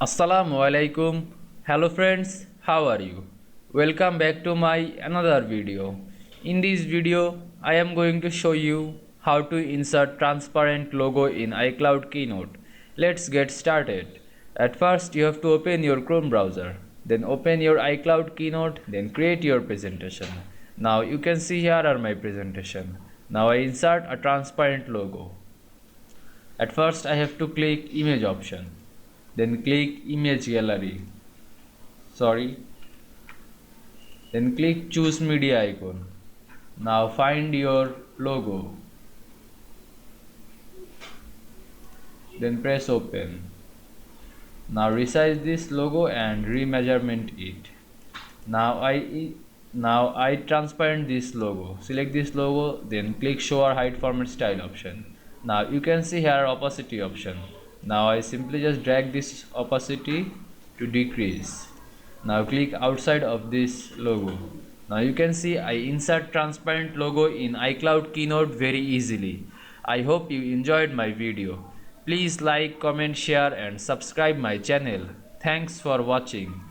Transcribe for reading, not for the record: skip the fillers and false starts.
Assalamu Walaikum. Hello friends, how are you? Welcome back to my another video. In this video, I am going to show you how to insert transparent logo in iCloud Keynote. Let's get started. At first, you have to open your Chrome browser. Then open your iCloud Keynote, then create your presentation. Now you can see here are my presentation. Now I insert a transparent logo. At first I have to click image option, then click image gallery, then click choose media icon. Now find your logo, then press open. Now resize this logo and remeasurement it. Now I transparent this logo. Select this logo, then click show or hide format style option. Now you can see here opacity option. Now I simply just drag this opacity to decrease. Now click outside of this logo. Now you can see I insert transparent logo in iCloud Keynote very easily. I hope you enjoyed my video. Please like, comment, share and subscribe my channel. Thanks for watching.